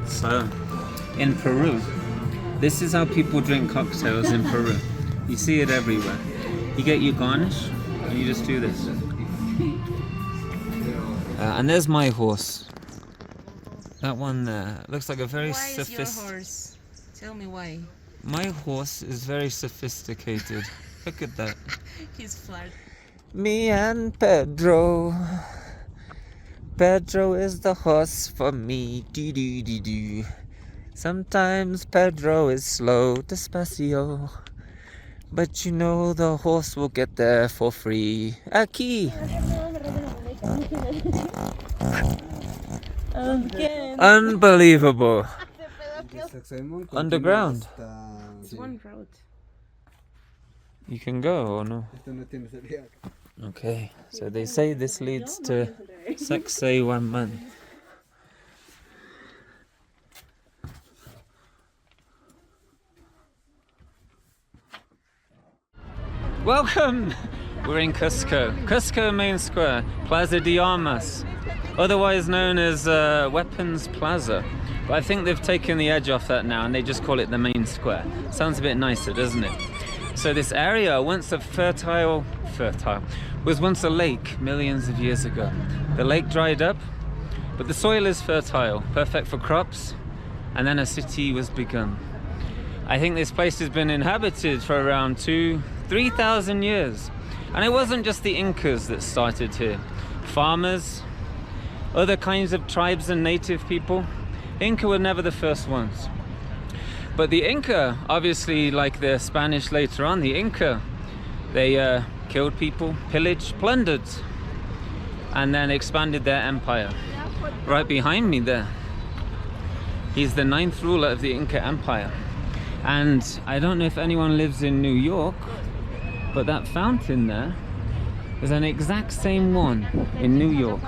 So, in Peru, this is how people drink cocktails in Peru. You see it everywhere. You get your garnish, and you just do this. And there's my horse. That one there looks like a very sophisticated. Why is your horse? Tell me why. My horse is very sophisticated. Look at that. He's flat. Me and Pedro. Pedro is the horse for me. Do do do do. Sometimes Pedro is slow, despacio. But you know the horse will get there for free. Aquí. Unbelievable. Underground. It's one road. You can go or no? Okay, so they say this leads to Sacsayhuaman. Welcome! We're in Cusco. Cusco Main Square, Plaza de Armas, otherwise known as Weapons Plaza. But I think they've taken the edge off that now and they just call it the main square. Sounds a bit nicer, doesn't it? So this area, once a was once a lake millions of years ago. The lake dried up, but the soil is fertile, perfect for crops, and then a city was begun. I think this place has been inhabited for around 3,000 years. And it wasn't just the Incas that started here. Farmers, other kinds of tribes and native people. Inca were never the first ones. But the Inca, obviously like the Spanish later on, the Inca, they killed people, pillaged, plundered, and then expanded their empire. Right behind me there, he's the 9th ruler of the Inca Empire. And I don't know if anyone lives in New York, but that fountain there is an exact same one in New York,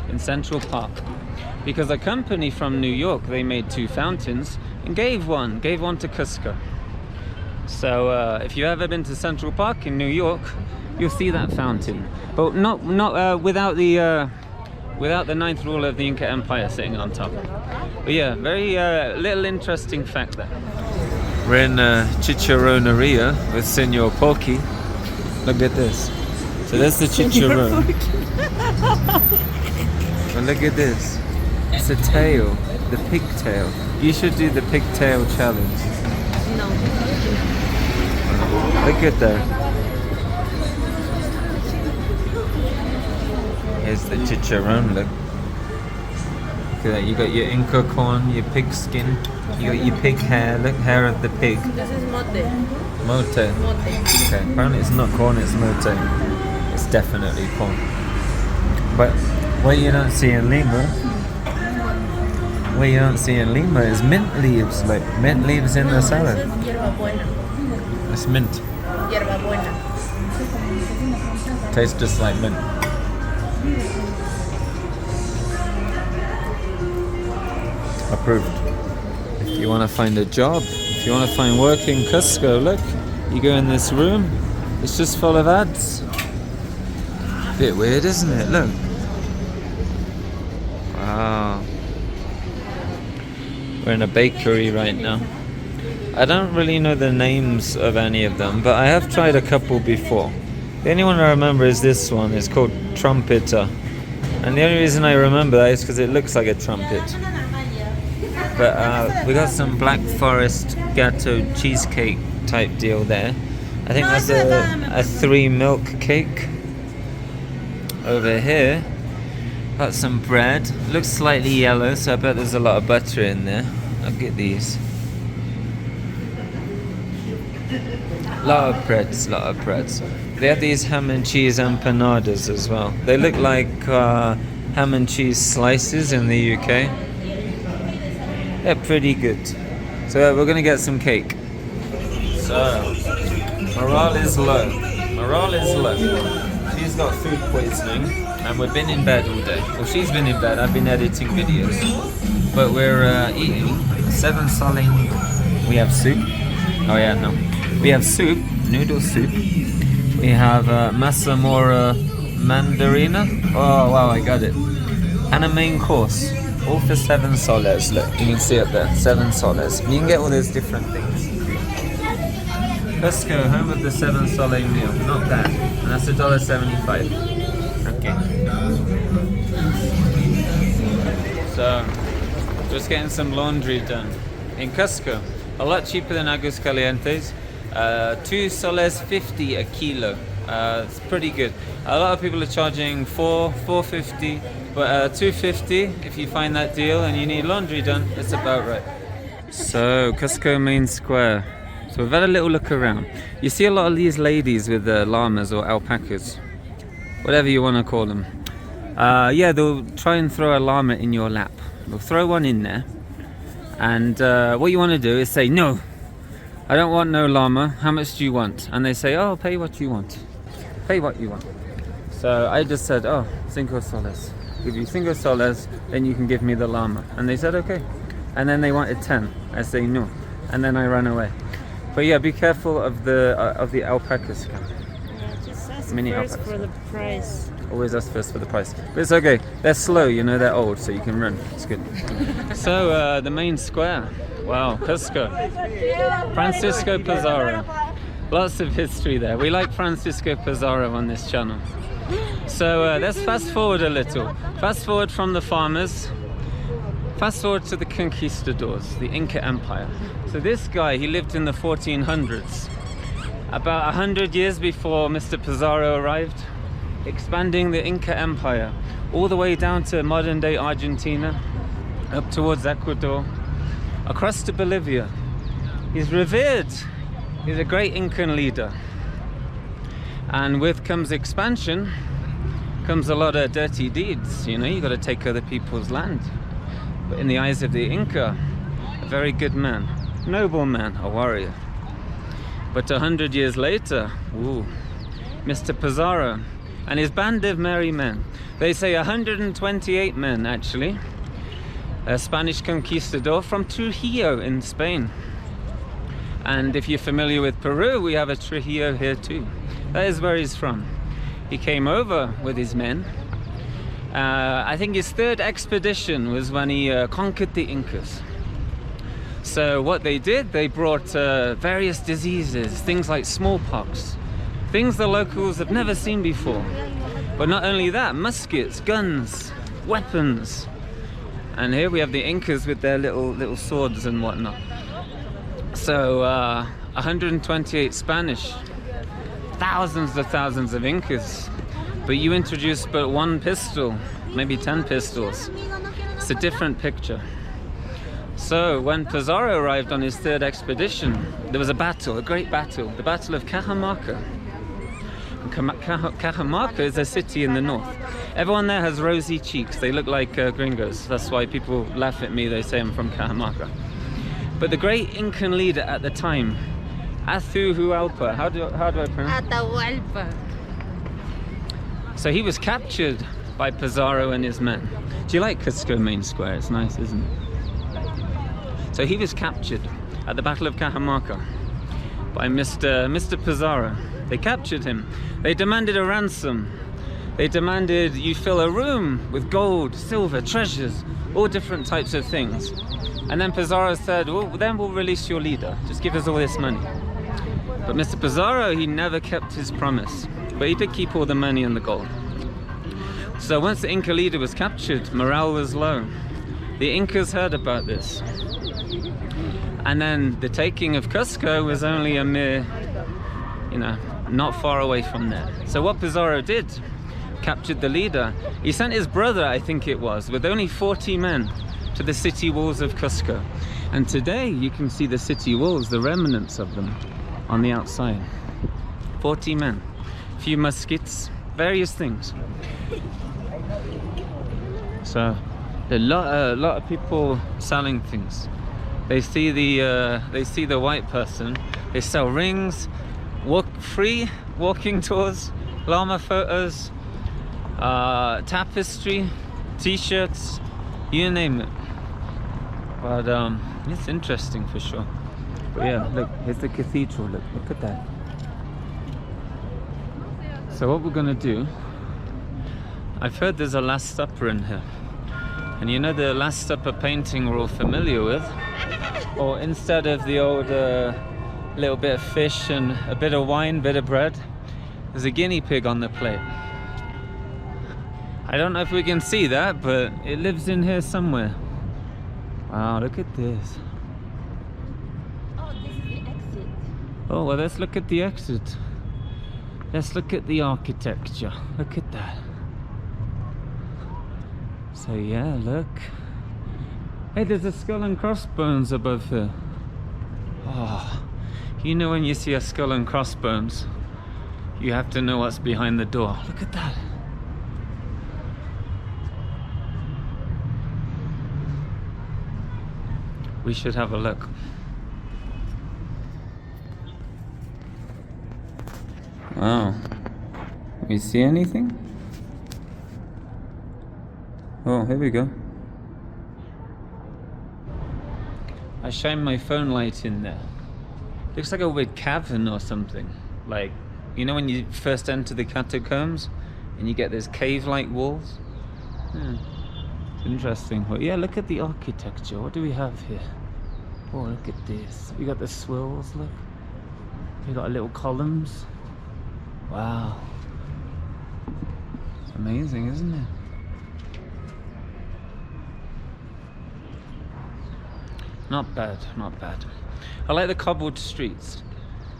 in Central Park. Because a company from New York, they made 2 fountains and gave one to Cusco. So if you've ever been to Central Park in New York, you'll see that fountain, but not without the 9th ruler of the Inca Empire sitting on top. But yeah, very little interesting fact there. We're in Chicharroneria with Senor Porky. Look at this. So that's the chicharron. And look at this. It's a tail, the pigtail. You should do the pigtail challenge. No. Look at that. Here's the chicharron, look. Look at that, you got your Inca corn, your pig skin, you got your pig hair, look, hair of the pig. This is mote. Mote. Mote. Okay, apparently it's not corn, it's mote. It's definitely corn. But what you don't see in Lima, is mint leaves, like mint leaves in the salad. This is hierba buena. It's mint. Hierba buena. Tastes just like mint. Approved. If you want to find a job, if you want to find work in Cusco, look, you go in this room, it's just full of ads. Bit weird, isn't it? Look. Wow. We're in a bakery right now. I don't really know the names of any of them, but I have tried a couple before. The only one I remember is this one. It's called Trumpeter. And the only reason I remember that is because it looks like a trumpet. But we got some Black Forest Gateau cheesecake type deal there. I think that's a 3 milk cake. Over here, got some bread. Looks slightly yellow, so I bet there's a lot of butter in there. Look at these. Lot of breads. They have these ham and cheese empanadas as well. They look like ham and cheese slices in the UK. They're pretty good. So we're gonna get some cake. So morale is low. She's got food poisoning and we've been in bed all day. Well, she's been in bed, I've been editing videos. But we're eating 7 saling. We have soup. Oh yeah, no. We have soup, noodle soup. We have masa mora mandarina. Oh wow, I got it. And a main course. All for 7 soles. Look, you can see it there. 7 soles. You can get all those different things. Cusco, home of the 7 sole meal. Not bad. And that's $1.75. Okay. So, just getting some laundry done. In Cusco, a lot cheaper than Aguascalientes. 2 soles 50 a kilo. It's pretty good. A lot of people are charging $4.50, but $2.50 if you find that deal and you need laundry done, it's about right. So, Cusco Main Square. So we've had a little look around. You see a lot of these ladies with llamas or alpacas, whatever you want to call them. Yeah, they'll try and throw a llama in your lap. They'll throw one in there, and what you want to do is say, no, I don't want no llama. How much do you want? And they say, oh, pay what you want. Pay what you want. So I just said, oh, 5 soles. Give you 5 soles, then you can give me the llama. And they said, okay. And then they wanted 10. I say no. And then I ran away. But yeah, be careful of the alpacas. Yeah, just ask Mini first alpacas. for the price. Always ask first for the price. But it's okay. They're slow, you know, they're old, so you can run. It's good. So, the main square. Wow, Cusco. Francisco Pizarro. Lots of history there. We like Francisco Pizarro on this channel. So, let's fast forward a little. Fast forward from the farmers. Fast forward to the conquistadors, the Inca Empire. So this guy, he lived in the 1400s. About 100 years before Mr. Pizarro arrived, expanding the Inca Empire all the way down to modern day Argentina, up towards Ecuador, across to Bolivia. He's revered. He's a great Incan leader. And with comes expansion, comes a lot of dirty deeds. You know, you got to take other people's land. But in the eyes of the Inca, a very good man, noble man, a warrior. But 100 years later, ooh, Mr. Pizarro and his band of merry men. They say 128 men, actually. A Spanish conquistador from Trujillo in Spain. And if you're familiar with Peru, we have a Trujillo here too. That is where he's from. He came over with his men. I think his 3rd expedition was when he conquered the Incas. So what they did, they brought various diseases, things like smallpox, things the locals have never seen before. But not only that, muskets, guns, weapons. And here we have the Incas with their little swords and whatnot. So 128 Spanish, thousands of Incas. But you introduce but 1 pistol, maybe 10 pistols. It's a different picture. So when Pizarro arrived on his 3rd expedition, there was a battle, a great battle, the Battle of Cajamarca. Cajamarca is a city in the north. Everyone there has rosy cheeks. They look like gringos. That's why people laugh at me. They say I'm from Cajamarca. But the great Incan leader at the time, Atahualpa, how do I pronounce? Atahualpa. So he was captured by Pizarro and his men. Do you like Cusco Main Square? It's nice, isn't it? So he was captured at the Battle of Cajamarca by Mr. Pizarro. They captured him. They demanded a ransom. They demanded you fill a room with gold, silver, treasures, all different types of things. And then Pizarro said, well, then we'll release your leader. Just give us all this money. But Mr. Pizarro, he never kept his promise. But he did keep all the money and the gold. So once the Inca leader was captured, morale was low. The Incas heard about this. And then the taking of Cusco was only a mere, not far away from there. So what Pizarro did, captured the leader. He sent his brother, I think it was, with only 40 men to the city walls of Cusco. And today you can see the city walls, the remnants of them on the outside. 40 men, few muskets, various things. So a lot of people selling things. They see the white person. They sell rings, free walking tours, llama photos, tapestry, t-shirts, you name it. But it's interesting for sure. But yeah, look, here's the cathedral. Look at that. So what we're gonna do, I've heard there's a Last Supper in here. And you know the Last Supper painting we're all familiar with? Or instead of the old little bit of fish and a bit of wine, bit of bread, there's a guinea pig on the plate. I don't know if we can see that, but it lives in here somewhere. Wow, look at this. Oh, this is the exit. Oh, well, let's look at the exit. Let's look at the architecture. Look at that. So yeah, look. Hey, there's a skull and crossbones above here. Oh, you know when you see a skull and crossbones, you have to know what's behind the door. Look at that. We should have a look. Wow. You see anything? Oh, here we go. I shine my phone light in there. Looks like a weird cavern or something. Like, you know when you first enter the catacombs and you get those cave-like walls? Interesting. But yeah, look at the architecture. What do we have here? Oh, look at this. We got the swirls, look. We got little columns. Wow. It's amazing, isn't it? Not bad, not bad. I like the cobbled streets.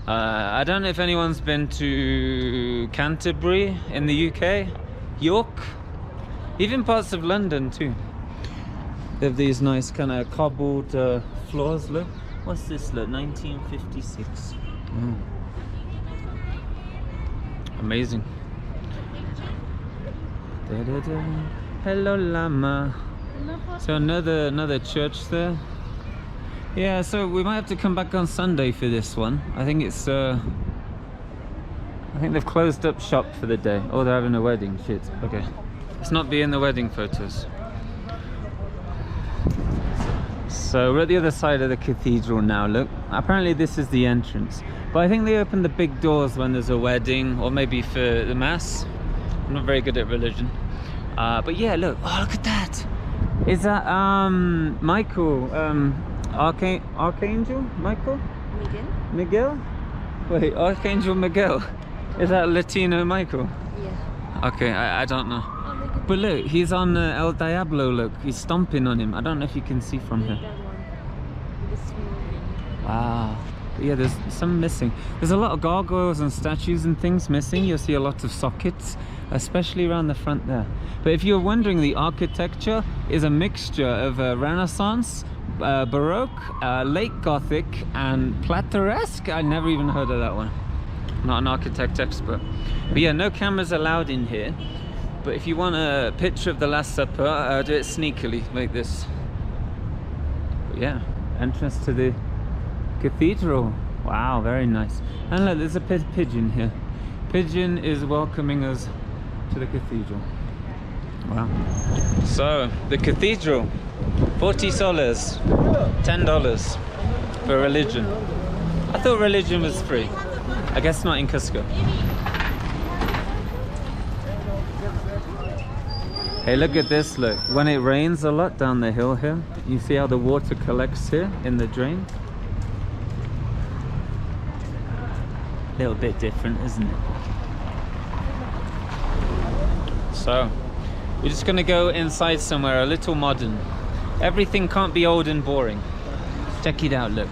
I don't know if anyone's been to Canterbury in the UK, York, even parts of London too. They have these nice kind of cobbled floors, look. What's this, look? 1956. Amazing. Da-da-da. Hello, Lama. So another church there. Yeah, so we might have to come back on Sunday for this one. I think it's I think they've closed up shop for the day. Oh, they're having a wedding. Shit. Okay. Let's not be in the wedding photos. So we're at the other side of the cathedral now, look. Apparently this is the entrance. But I think they open the big doors when there's a wedding or maybe for the mass. I'm not very good at religion. But yeah, look. Oh, look at that. Is that Michael? Archangel Michael? Miguel? Wait, Archangel Miguel. Is that Latino Michael? Yeah. Okay, I don't know. But look, he's on El Diablo, look. He's stomping on him. I don't know if you can see from here. That one. This one. Wow. Yeah, there's some missing. There's a lot of gargoyles and statues and things missing. You'll see a lot of sockets, especially around the front there. But if you're wondering, the architecture is a mixture of Renaissance, Baroque, late Gothic, and Plateresque. I never even heard of that one. Not an architect expert. But yeah, no cameras allowed in here. But if you want a picture of the Last Supper, do it sneakily, like this. But yeah, entrance to the cathedral. Wow, very nice. And look, there's a pigeon here. Pigeon is welcoming us to the cathedral. Wow. So, the cathedral, 40 soles, $10 for religion. I thought religion was free. I guess not in Cusco. Hey, look at this, look. When it rains a lot down the hill here, you see how the water collects here in the drain? A little bit different, isn't it? So, we're just gonna go inside somewhere a little modern. Everything can't be old and boring. Check it out, look.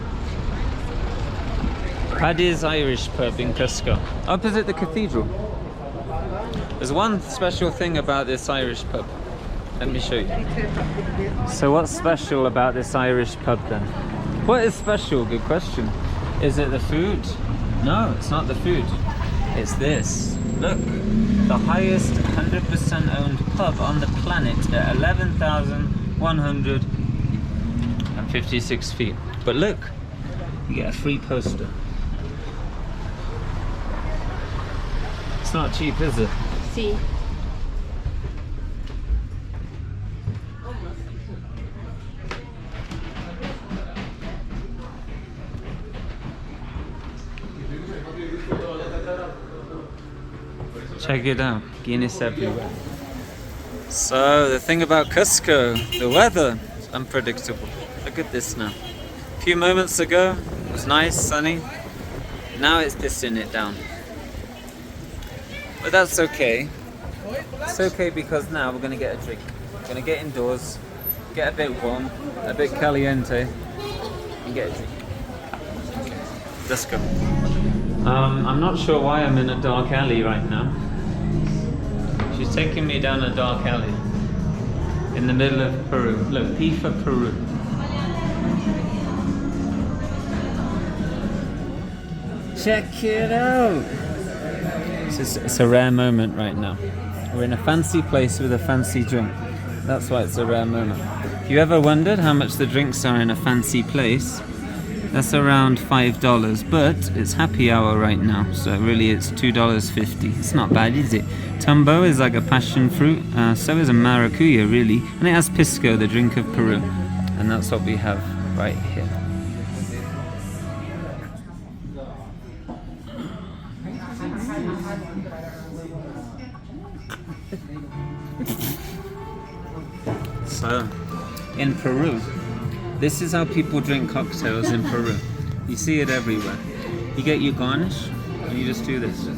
Paddy's Irish Pub in Cusco, opposite the cathedral. There's one special thing about this Irish pub. Let me show you. So what's special about this Irish pub then? What is special? Good question. Is it the food? No, it's not the food. It's this. Look, the highest 100% owned pub on the planet at 11,156 feet. But look, you get a free poster. It's not cheap, is it? See. Check it out, Guinness everywhere. So the thing about Cusco, the weather, is unpredictable. Look at this now. A few moments ago, it was nice, sunny. Now it's pissing it down. But that's okay. It's okay because now we're gonna get a drink. We're gonna get indoors, get a bit warm, a bit caliente, and get a drink. Let's go. I'm not sure why I'm in a dark alley right now. She's taking me down a dark alley in the middle of Peru. Look, P for Peru. Check it out! It's a rare moment right now. We're in a fancy place with a fancy drink. That's why it's a rare moment. If you ever wondered how much the drinks are in a fancy place, that's around $5, but it's happy hour right now, so really it's $2.50. It's not bad, is it? Tumbo is like a passion fruit, so is a maracuya really, and it has pisco, the drink of Peru, and that's what we have right here. So, in Peru, this is how people drink cocktails in Peru. You see it everywhere. You get your garnish, and you just do this.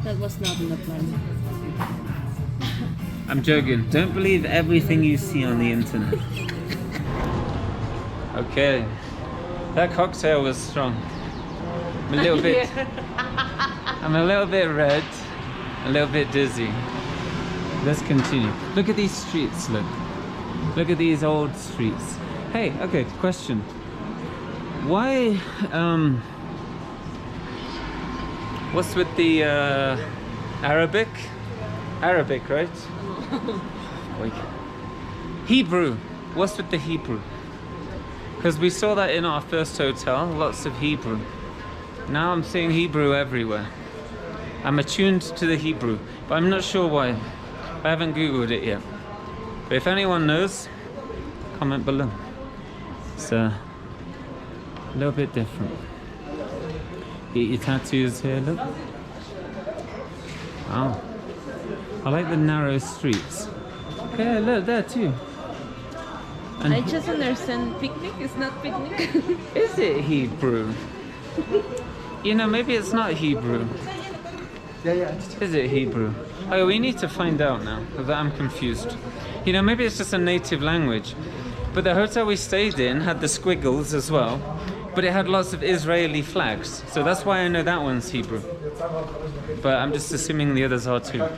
That was not in the plan. I'm joking. Don't believe everything you see on the internet. Okay. That cocktail was strong. I'm a little bit... I'm a little bit red, a little bit dizzy. Let's continue. Look at these streets, look. Look at these old streets. Hey, okay, question. Why, what's with the Arabic? Arabic, right? Wait. Hebrew. What's with the Hebrew? Because we saw that in our first hotel, lots of Hebrew. Now I'm seeing Hebrew everywhere. I'm attuned to the Hebrew, but I'm not sure why. I haven't Googled it yet. But if anyone knows, comment below. It's a little bit different. Get your tattoos here, look. Wow. I like the narrow streets. Okay, look, there too. And I just understand picnic is not picnic. is it Hebrew? You know, maybe it's not Hebrew. Is it Hebrew? Oh, we need to find out now, because I'm confused. You know, maybe it's just a native language. But the hotel we stayed in had the squiggles as well, but it had lots of Israeli flags. So that's why I know that one's Hebrew. But I'm just assuming the others are too.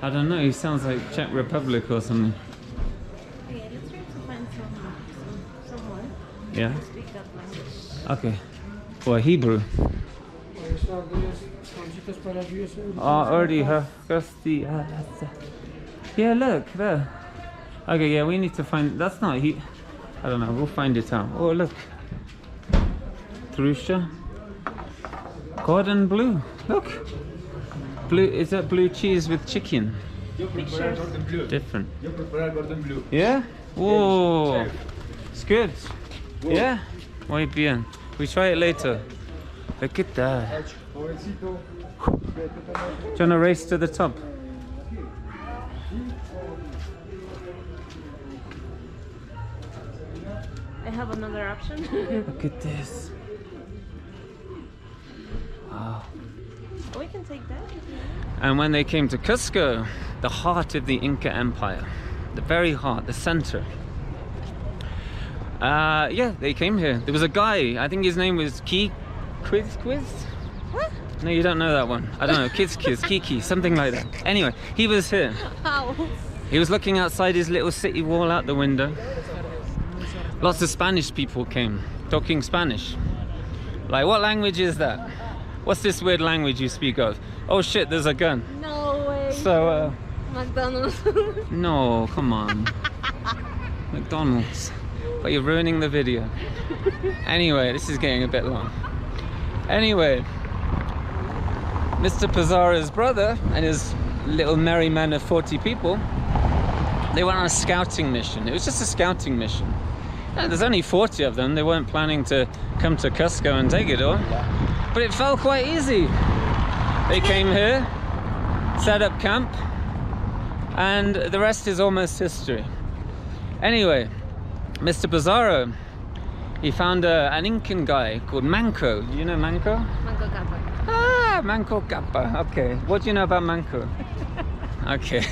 I don't know, he sounds like Czech Republic or something. Okay, let's try to find someone Yeah? to speak that language. Okay. Or Hebrew. Oh, already have yeah, look there. Okay, yeah, we need to find. That's not he. I don't know. We'll find it out. Oh, look. Trusha. Cordon bleu. Look. Blue. Is that blue cheese with chicken? Different. Yeah. Whoa. It's good. Yeah. Muy bien. We try it later. Look at that. Do you want to race to the top? I have another option. Look at this. Wow. We can take that. And when they came to Cusco, the heart of the Inca Empire, the very heart, the center. Yeah, they came here. There was a guy, I think his name was Quiz? What? No, you don't know that one. I don't know, Kiki, something like that. Anyway, he was here. How? He was looking outside his little city wall out the window. Lots of Spanish people came, talking Spanish. Like, what language is that? What's this weird language you speak of? Oh shit, there's a gun. No way. So, McDonald's. no, come on. McDonald's. But you're ruining the video. Anyway, this is getting a bit long. Anyway, Mr. Pizarro's brother and his little merry men of 40 people They went on a scouting mission. It was just a scouting mission. There's only 40 of them. They weren't planning to come to Cusco and take it all. But it felt quite easy. They came here, set up camp, and the rest is almost history. Anyway, Mr. Pizarro, he found an Incan guy called Manco. Do you know Manco? Manco Cápac. Ah, Manco Cápac. Okay, what do you know about Manco? Okay,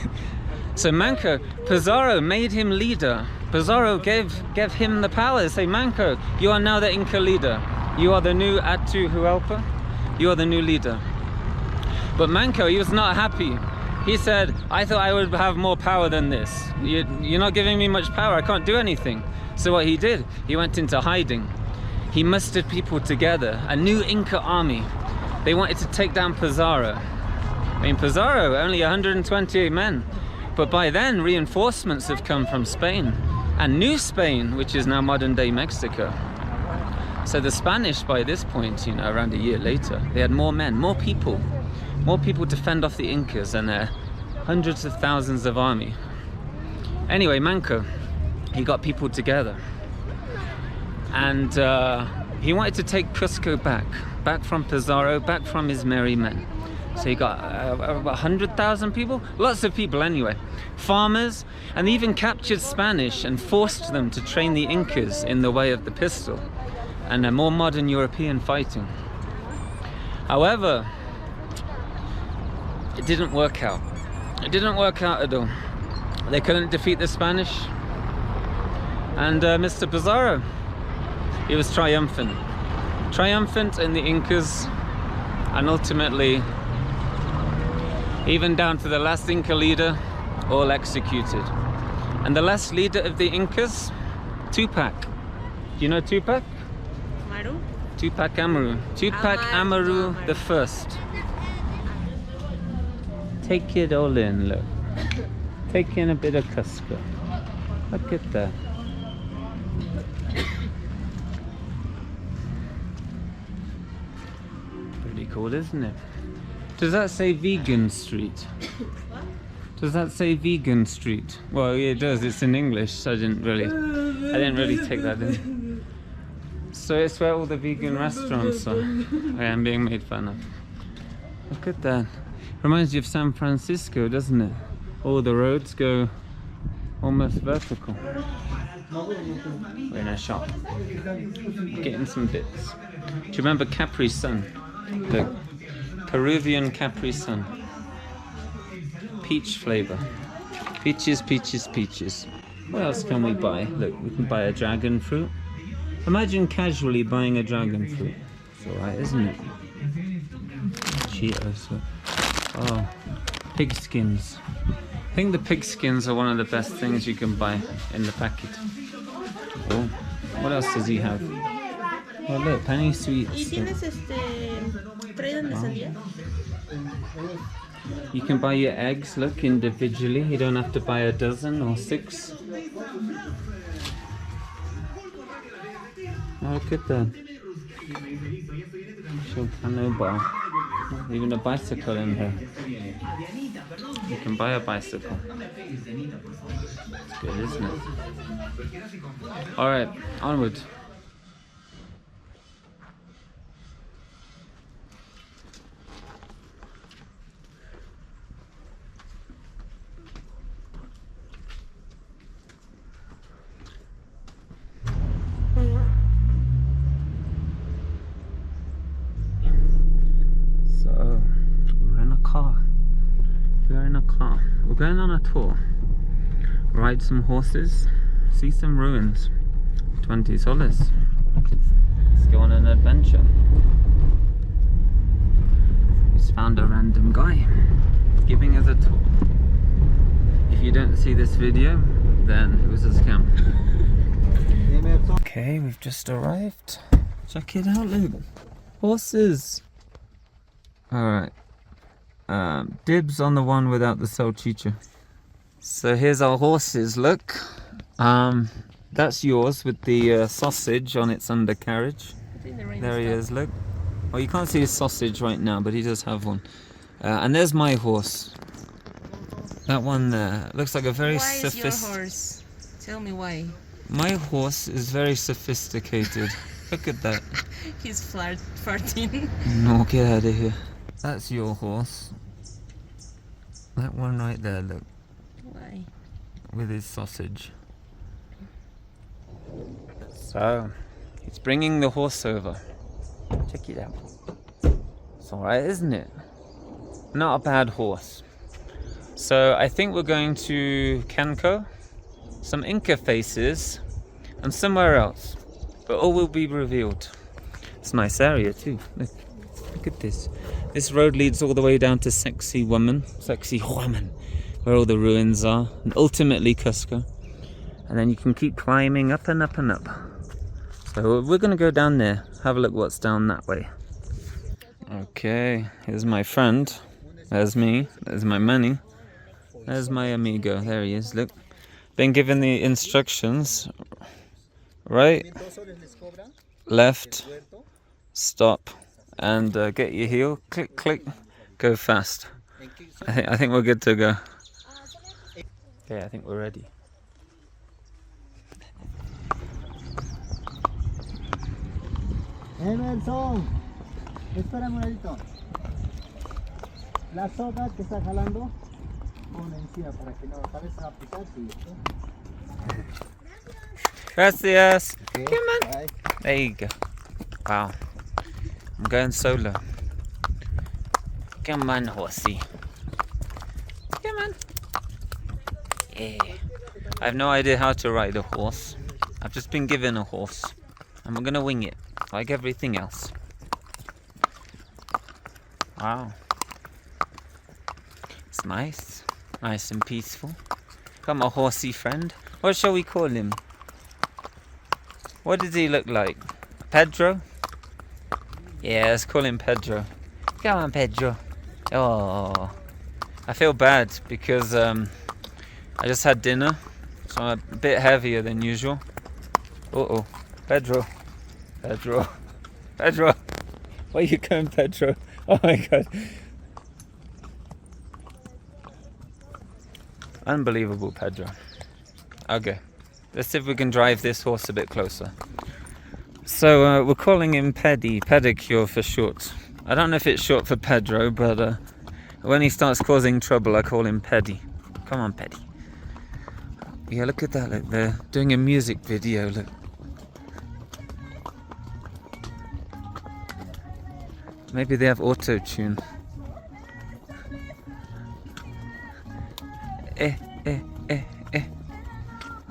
so Manco, Pizarro made him leader. Pizarro gave him the power. Say, Manco, you are now the Inca leader. You are the new Atahualpa. You are the new leader. But Manco, he was not happy. He said, I thought I would have more power than this. You're not giving me much power. I can't do anything. So what he did, he went into hiding. He mustered people together, a new Inca army. They wanted to take down Pizarro. I mean, Pizarro, only 128 men. But by then, reinforcements have come from Spain. And New Spain, which is now modern-day Mexico. So the Spanish, by this point, around a year later, they had more men, more people to fend off the Incas and their hundreds of thousands of army. Anyway, Manco, he got people together. And he wanted to take Cusco back from Pizarro, back from his merry men. So he got about 100,000 people, lots of people anyway, farmers, and they even captured Spanish and forced them to train the Incas in the way of the pistol and a more modern European fighting. However, it didn't work out. It didn't work out at all. They couldn't defeat the Spanish, and Mr. Pizarro, he was triumphant in the Incas, and ultimately, even down to the last Inca leader, all executed. And the last leader of the Incas, Tupac. Do you know Tupac? Amaru? Tupac Amaru. Tupac Amaru the First. Take it all in, look. Take in a bit of Cusco. Look at that. Pretty cool, isn't it? Does that say Vegan Street? Does that say Vegan Street? Well, yeah, it does. It's in English, so I didn't really take that in. So it's where all the vegan restaurants are. I am being made fun of. Look at that. Reminds you of San Francisco, doesn't it? All the roads go almost vertical. We're in a shop, getting some bits. Do you remember Capri Sun? The Peruvian Capri Sun. Peach flavor. Peaches, peaches, peaches. What else can we buy? Look, we can buy a dragon fruit. Imagine casually buying a dragon fruit. It's alright, isn't it? Cheetos. Oh, pig skins. I think the pig skins are one of the best things you can buy in the packet. Oh, what else does he have? Oh look, penny sweets. ¿Y tienes traído de sandía? You can buy your eggs, look, individually. You don't have to buy a dozen or 6. Oh, look at that. Chocano bar. Even a bicycle in here. You can buy a bicycle. It's good, isn't it? Alright, onward. We're going on a tour, ride some horses, see some ruins. 20 soles. Let's go on an adventure. Just found a random guy giving us a tour. If you don't see this video, then it was a scam. Okay, we've just arrived. Check it out, look. Horses. Alright. Dibs on the one without the salchicha. So here's our horses, look. That's yours with the sausage on its undercarriage. There he is, look. Well, you can't see his sausage right now, but he does have one. And there's my horse. That one there looks like a very Why is your sophisticated. horse? Tell me why. My horse is very sophisticated. Look at that. He's farting. No, get out of here. That's your horse. That one right there, look, Why? with his sausage. So, he's bringing the horse over. Check it out. It's alright, isn't it? Not a bad horse. So, I think we're going to Kenko, some Inca faces, and somewhere else. But all will be revealed. It's a nice area too. Look at this. This road leads all the way down to Sexy Woman, where all the ruins are, and ultimately Cusco. And then you can keep climbing up and up and up. So we're going to go down there, have a look what's down that way. Okay, here's my friend. There's me. There's my money. There's my amigo. There he is. Look. Been given the instructions. Right, left, stop, and get your heel. Click, click. Go fast. I think we're good to go. Okay, I think we're ready. Emerson, espérame un ratito. La soga que está jalando, pon encima para que no, tal vez se va a pisar, sí. Gracias. Okay. Come on. Bye. There you go. Wow. I'm going solo. Come on, horsey. Come on. Yeah. I have no idea how to ride a horse. I've just been given a horse. And we're going to wing it, like everything else. Wow. It's nice. Nice and peaceful. Got my horsey friend. What shall we call him? What does he look like? Pedro? Yeah, let's call him Pedro. Come on, Pedro. Oh, I feel bad because I just had dinner, so I'm a bit heavier than usual. Uh-oh. Pedro. Pedro. Pedro. Where are you going, Pedro? Oh my god. Unbelievable, Pedro. Okay. Let's see if we can drive this horse a bit closer. So we're calling him Pedicure for short. I don't know if it's short for Pedro, but when he starts causing trouble, I call him Pedi. Come on, Pedi. Yeah, look at that. Look, they're doing a music video. Look. Maybe they have auto-tune.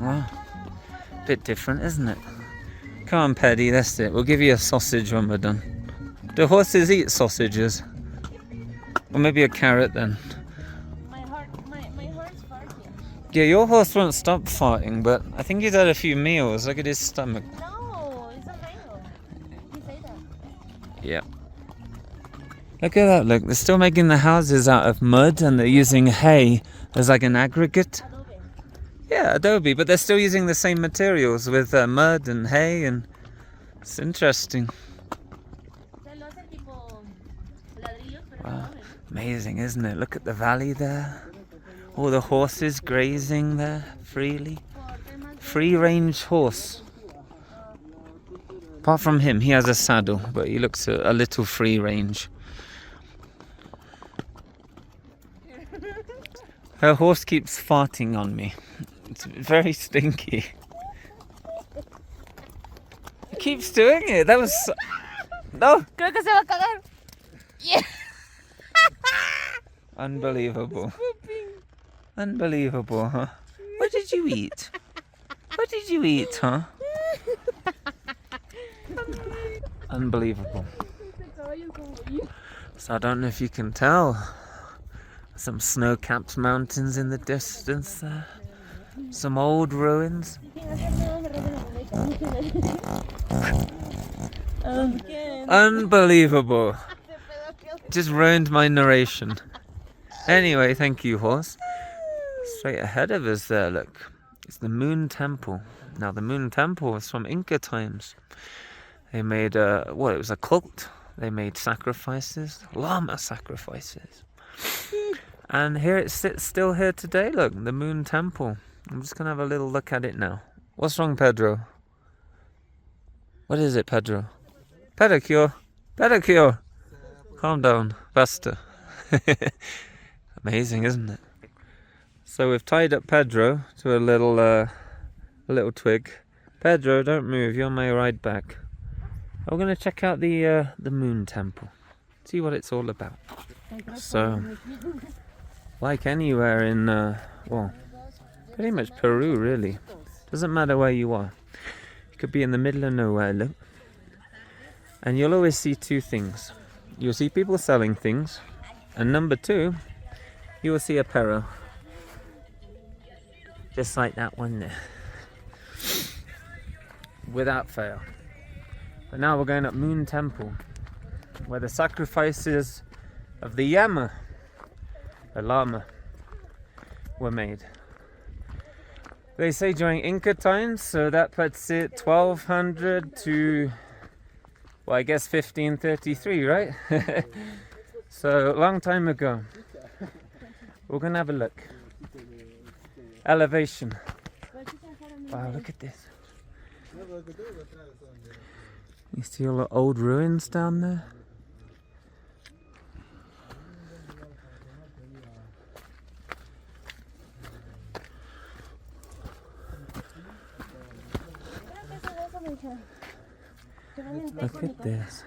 Wow. Bit different, isn't it? Come on, Paddy, that's it. We'll give you a sausage when we're done. Do horses eat sausages? Or maybe a carrot then. My horse farting. Yeah, your horse won't stop farting, but I think he's had a few meals. Look at his stomach. No, it's a male. He say that. Yeah. Look at that, look. They're still making the houses out of mud and they're using hay as like an aggregate. Adobe. Yeah, adobe, but they're still using the same materials with mud and hay, and it's interesting. Se lo hace tipo ladrillos, pero Wow. adobe. Amazing, isn't it? Look at the valley there. All the horses grazing there freely. Free range horse. Apart from him, he has a saddle, but he looks a little free range. Her horse keeps farting on me. It's very stinky. It keeps doing it. That was no. Creo que se va a cagar. Yeah. Unbelievable. Unbelievable, huh? What did you eat? What did you eat, huh? Unbelievable. So I don't know if you can tell. Some snow-capped mountains in the distance there. Some old ruins. Unbelievable. Just ruined my narration. Anyway, thank you, horse. Straight ahead of us there, look. It's the Moon Temple. Now, the Moon Temple was from Inca times. They made it was a cult. They made sacrifices, llama sacrifices. And here it sits still here today, look, the Moon Temple. I'm just gonna have a little look at it now. What's wrong, Pedro? What is it, Pedro? Pedicure? Pedicure! Calm down, faster. Amazing, isn't it? So we've tied up Pedro to a little twig. Pedro, don't move, you're my ride back. We're gonna check out the Moon Temple. See what it's all about. So, like anywhere in, well, pretty much Peru, really. Doesn't matter where you are. You could be in the middle of nowhere, look. And you'll always see two things. You'll see people selling things. And number two, you will see a perro. Just like that one there. Without fail. But now we're going up Moon Temple, where the sacrifices of the llama, were made. They say during Inca times, so that puts it 1200 to, well, I guess 1533, right? So a long time ago. We're gonna have a look. Elevation. Wow, look at this. You see all the old ruins down there? Look at this.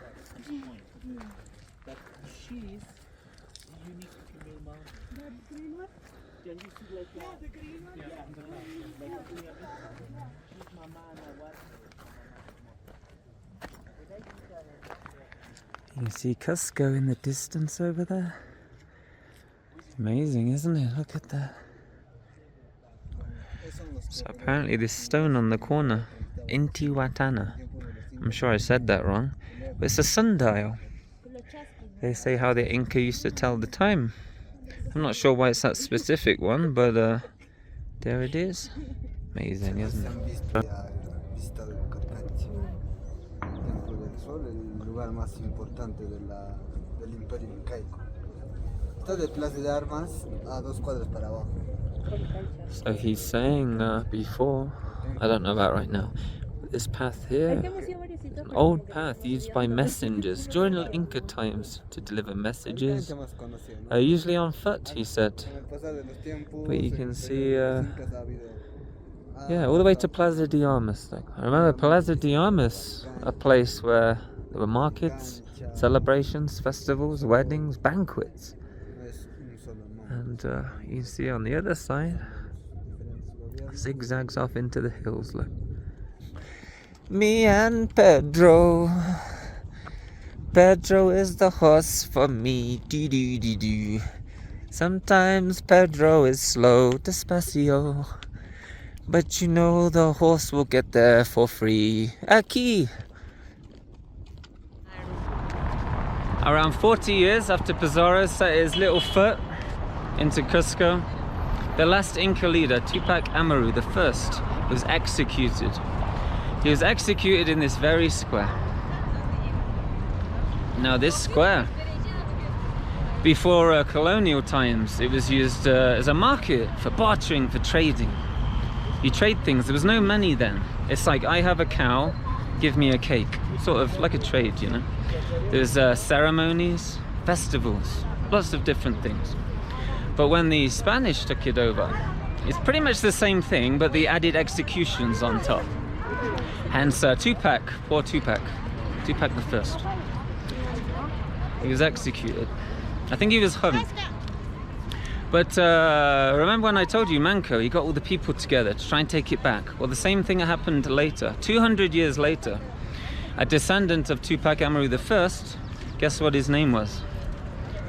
You can see Cusco in the distance over there. Amazing, isn't it? Look at that. So apparently this stone on the corner, Intihuatana, I'm sure I said that wrong, but it's a sundial. They say how the Inca used to tell the time. I'm not sure why it's that specific one, but there it is. Amazing, isn't it? Lugar más importante del Imperio Incaico. Está de Plaza de Armas a 2 cuadras para abajo. So he's saying before, I don't know about right now, but this path here, an old path used by messengers during the Inca times to deliver messages, usually on foot, he said. But you can see, yeah, all the way to Plaza de Armas. I remember Plaza de Armas, a place where there were markets, celebrations, festivals, weddings, banquets. And you see on the other side, zigzags off into the hills, look. Me and Pedro. Pedro is the horse for me. Do do do do. Sometimes Pedro is slow, despacio. But you know the horse will get there for free. Aquí. Around 40 years after Pizarro set his little foot into Cusco, the last Inca leader, Tupac Amaru I, was executed. He was executed in this very square. Now this square, before colonial times, it was used as a market for bartering, for trading. You trade things. There was no money then. It's like, I have a cow, give me a cake. Sort of like a trade, you know. There's ceremonies, festivals, lots of different things. But when the Spanish took it over, it's pretty much the same thing, but they added executions on top. Hence Tupac, poor Tupac I. He was executed. I think he was hung. But remember when I told you Manco, he got all the people together to try and take it back? Well, the same thing happened later. 200 years later, a descendant of Tupac Amaru I, guess what his name was?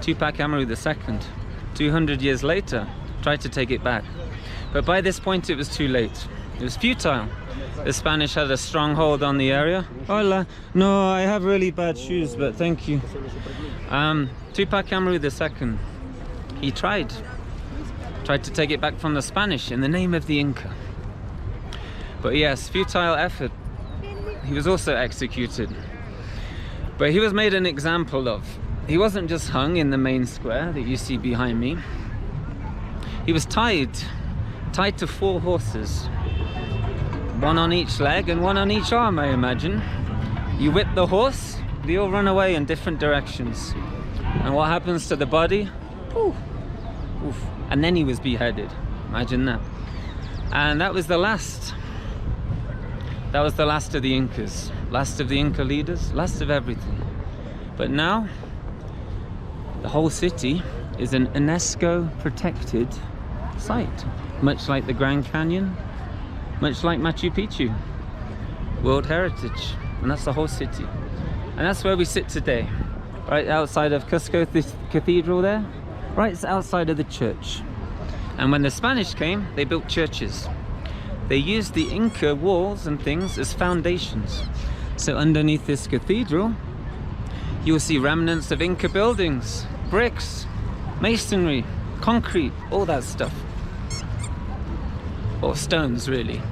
Tupac Amaru II. 200 years later, tried to take it back. But by this point, it was too late. It was futile. The Spanish had a strong hold on the area. Hola. No, I have really bad shoes, but thank you. Tupac Amaru II, he tried to take it back from the Spanish in the name of the Inca. But yes, futile effort. He was also executed. But he was made an example of. He wasn't just hung in the main square that you see behind me. He was tied to 4 horses, one on each leg and one on each arm, I imagine. You whip the horse, they all run away in different directions. And what happens to the body? Oof. Oof. And then he was beheaded. Imagine that. And that was the last. That was the last of the Incas, last of the Inca leaders, last of everything. But now, the whole city is an UNESCO protected site, much like the Grand Canyon, much like Machu Picchu, World Heritage, and that's the whole city. And that's where we sit today, right outside of Cusco Cathedral there, right outside of the church. And when the Spanish came, they built churches. They used the Inca walls and things as foundations. So underneath this cathedral, you'll see remnants of Inca buildings, bricks, masonry, concrete, all that stuff. Or stones, really.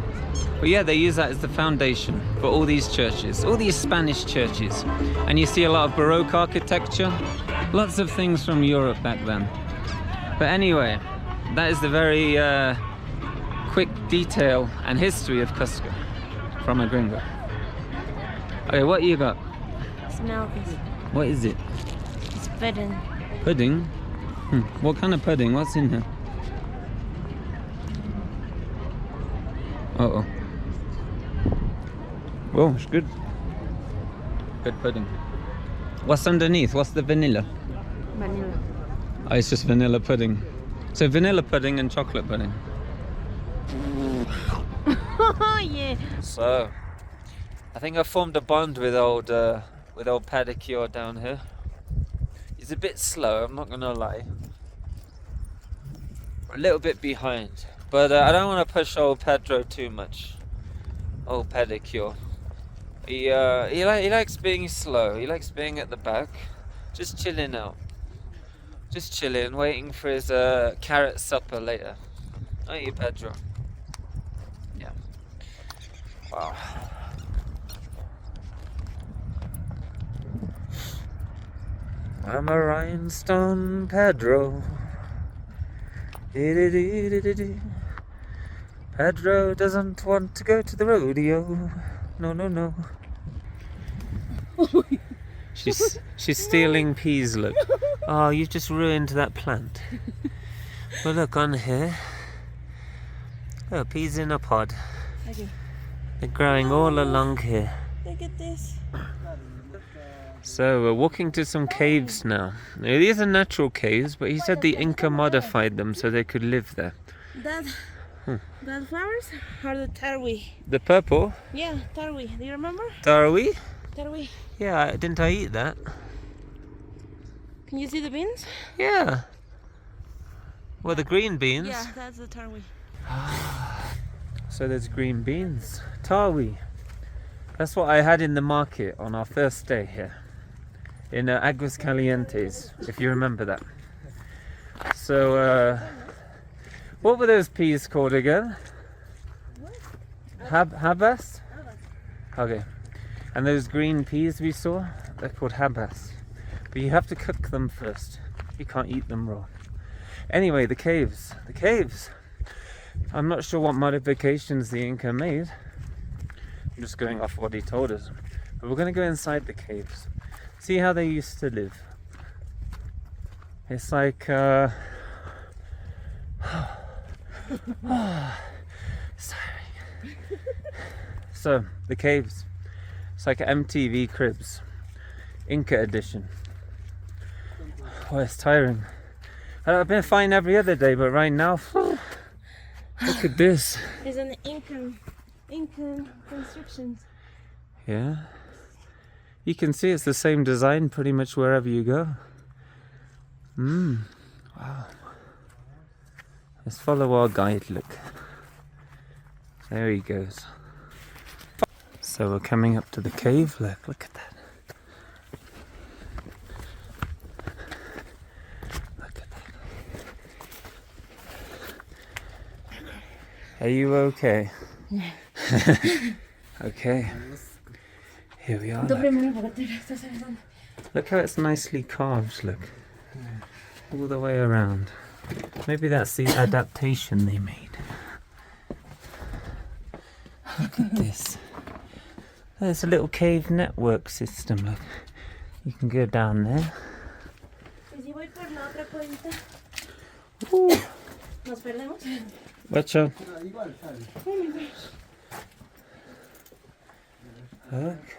But yeah, they use that as the foundation for all these churches, all these Spanish churches. And you see a lot of Baroque architecture, lots of things from Europe back then. But anyway, that is the very quick detail and history of Cusco from a gringo. Okay, what you got? Smell this. What is it? It's pudding. Pudding? What kind of pudding? What's in here? Uh-oh. Whoa, it's good. Good pudding. What's underneath? What's the vanilla? Vanilla. Oh, it's just vanilla pudding. So vanilla pudding and chocolate pudding. Oh yeah. So, I think I formed a bond with old Pedicure down here. He's a bit slow, I'm not gonna lie. A little bit behind, but I don't want to push old Pedro too much. Old Pedicure. He likes being slow. He likes being at the back, just chilling out, just chilling, waiting for his carrot supper later. Aren't you, Pedro? Yeah. Wow. I'm a rhinestone Pedro. Pedro doesn't want to go to the rodeo. No, no, no. She's stealing peas, look. Oh, you've just ruined that plant. Well, look on here. Oh, peas in a pod. Okay. They're growing all along here. Look at this. So we're walking to some caves now. Now, these are natural caves, but he said the Inca modified them so they could live there. That flowers are the tarwi. The purple? Yeah, tarwi. Do you remember? Tarwi? Tarwi. Yeah, didn't I eat that? Can you see the beans? Yeah. Well, the green beans. Yeah, that's the tarwi. So there's green beans. Tarwi. That's what I had in the market on our first day here. In Aguas Calientes, if you remember that. So, what were those peas called again? Habas? Okay. And those green peas we saw, they're called habas. But you have to cook them first. You can't eat them raw. Anyway, the caves. The caves. I'm not sure what modifications the Inca made. I'm just going off what he told us. But we're going to go inside the caves. See how they used to live. It's like sorry. So the caves. It's like MTV Cribs, Inca edition. Oh, it's tiring. I've been fine every other day, but right now, look at this. It's an Incan construction. Yeah. You can see it's the same design pretty much wherever you go. Wow. Let's follow our guide, look. There he goes. So we're coming up to the cave, look at that. Look at that. Are you okay? Yeah. Okay. Here we are. Look how it's nicely carved, look. All the way around. Maybe that's the adaptation they made. Look at this. There's a little cave network system. Look, you can go down there. ¿Y si voy por la otra cuenta? ¿Nos perdemos? Watch out. No, igual sale. Look.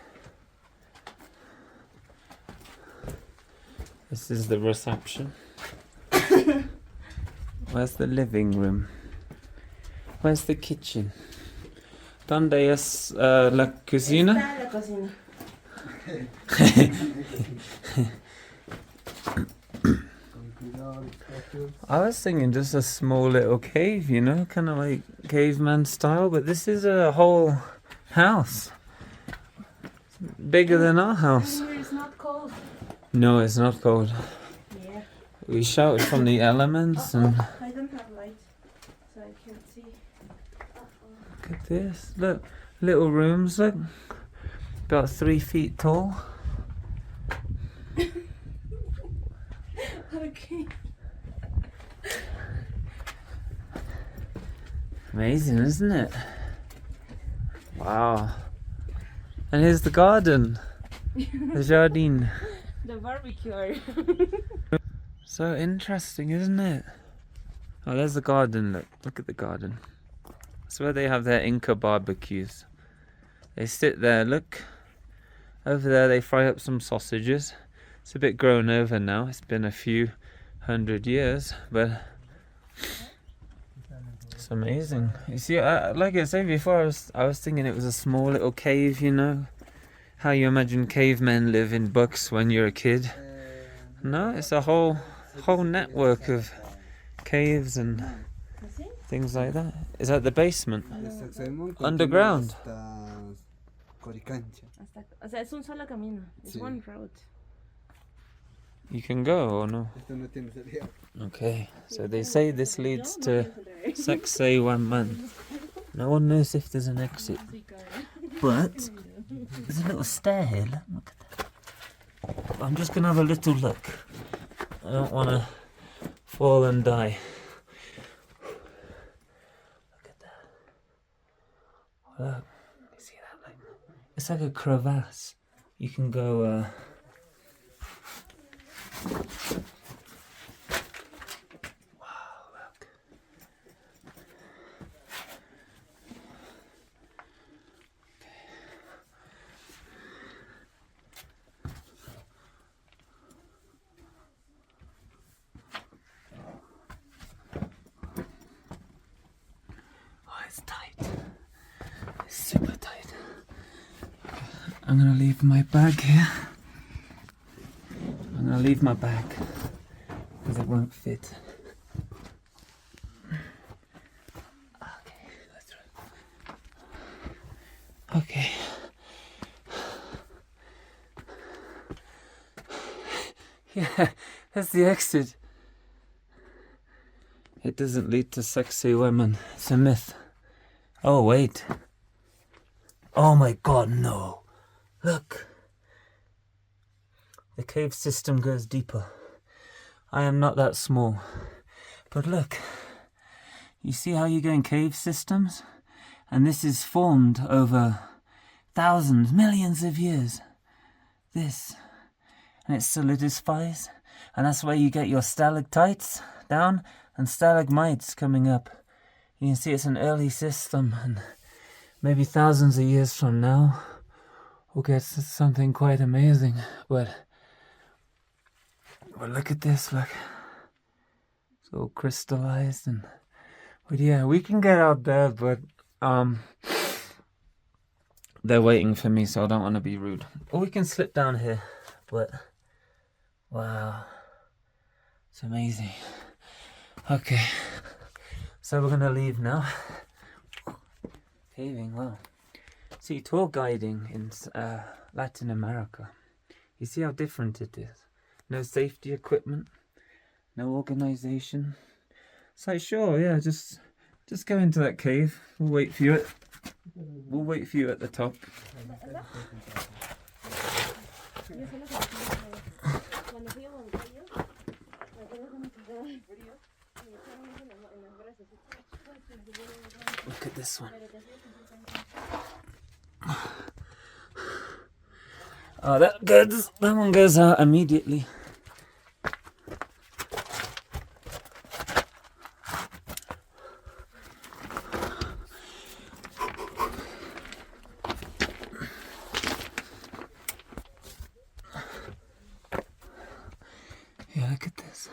This is the reception. Where's the living room? Where's the kitchen? ¿Dónde es la cocina? Está la cocina. I was thinking just a small little cave, you know, kind of like caveman style, but this is a whole house. It's bigger than our house. Here it's not cold. No, it's not cold. Yeah. We shouted from the elements and I don't have light, so I can't see. look at this. Look, little rooms, look. About 3 feet tall. Okay. Amazing, isn't it? Wow. And here's the garden. The jardin. The barbecue. So interesting, isn't it? Oh, there's the garden. Look at the garden. That's where they have their Inca barbecues. They sit there, look. Over there they fry up some sausages. It's a bit grown over now. It's been a few 100 years, but it's amazing. You see, like I said before, I was thinking it was a small little cave, you know? How you imagine cavemen live in books when you're a kid. No, it's a whole network of caves and things like that. Is that the basement? Underground. O sea, es un solo camino. It's Sí. one road. You can go or no? Esto no tiene salida. Okay, so they say this leads to Sacsay Huaman. No one knows if there's an exit, but there's a little stair here. Look at that. I'm just gonna have a little look. I don't want to fall and die. Look at that. Look, you see that? It's like a crevasse. You can go. It's tight. It's super tight. I'm gonna leave my bag here. I'm gonna leave my bag because it won't fit. Okay, that's right. Okay. Yeah, that's the exit. It doesn't lead to sexy women. It's a myth. Oh, wait. Oh my god, no. Look. The cave system goes deeper. I am not that small. But look. You see how you go in cave systems? And this is formed over thousands, millions of years. This. And it solidifies. And that's where you get your stalactites down and stalagmites coming up. You can see it's an early system, and maybe thousands of years from now we'll get something quite amazing. But look at this, look. It's all crystallized, and but yeah, we can get out there, but they're waiting for me, so I don't want to be rude. Or we can slip down here, but wow, it's amazing. Okay. So we're gonna leave now. Caving, wow. See, tour guiding in Latin America. You see how different it is. No safety equipment, no organization. It's like, sure, yeah, just go into that cave. We'll wait for you. We'll wait for you at the top. Look at this one. Oh, that one goes out immediately. Yeah, look at this.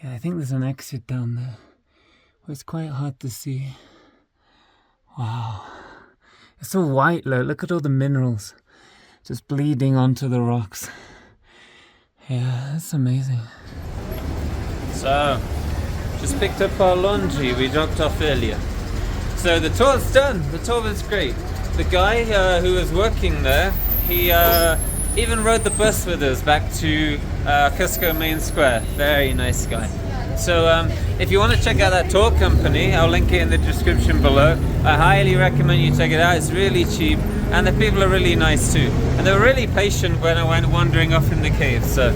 Yeah, I think there's an exit down there. Well, it's quite hard to see. Wow. It's so white, look at all the minerals just bleeding onto the rocks. Yeah, that's amazing. So, just picked up our laundry we dropped off earlier. So the tour's done. The tour was great. The guy who was working there, he even rode the bus with us back to Cusco Main Square. Very nice guy. So if you want to check out that tour company, I'll link it in the description below. I highly recommend you check it out. It's really cheap and the people are really nice too. And they were really patient when I went wandering off in the cave. So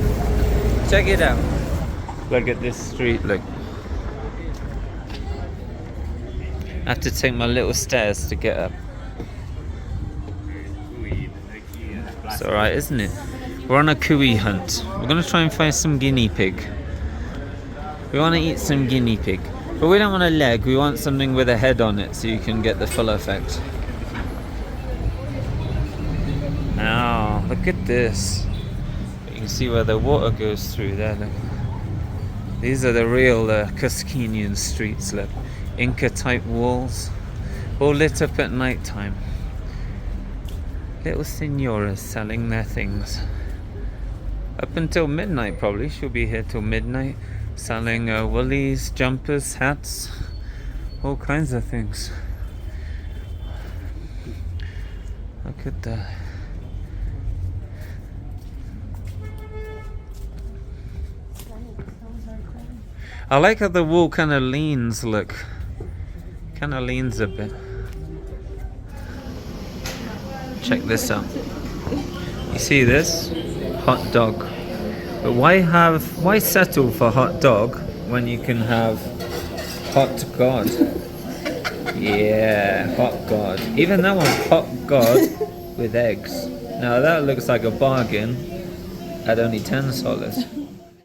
check it out. Look at this street, look. I have to take my little stairs to get up. It's alright, isn't it? We're on a cooey hunt. We're going to try and find some guinea pig. We want to eat some guinea pig. But we don't want a leg, we want something with a head on it so you can get the full effect. Now, look at this. You can see where the water goes through there, look. These are the real Cusqueñan streets, look. Inca type walls, all lit up at night time. Little senoras selling their things. Up until midnight probably, she'll be here till midnight. Selling woolies, jumpers, hats, all kinds of things. Look at that. I like how the wall kind of leans, look. Kind of leans a bit. Check this out. You see this? Hot dog. But why settle for hot dog when you can have hot God? Yeah, hot God. Even that one's hot God with eggs. Now that looks like a bargain at only $10.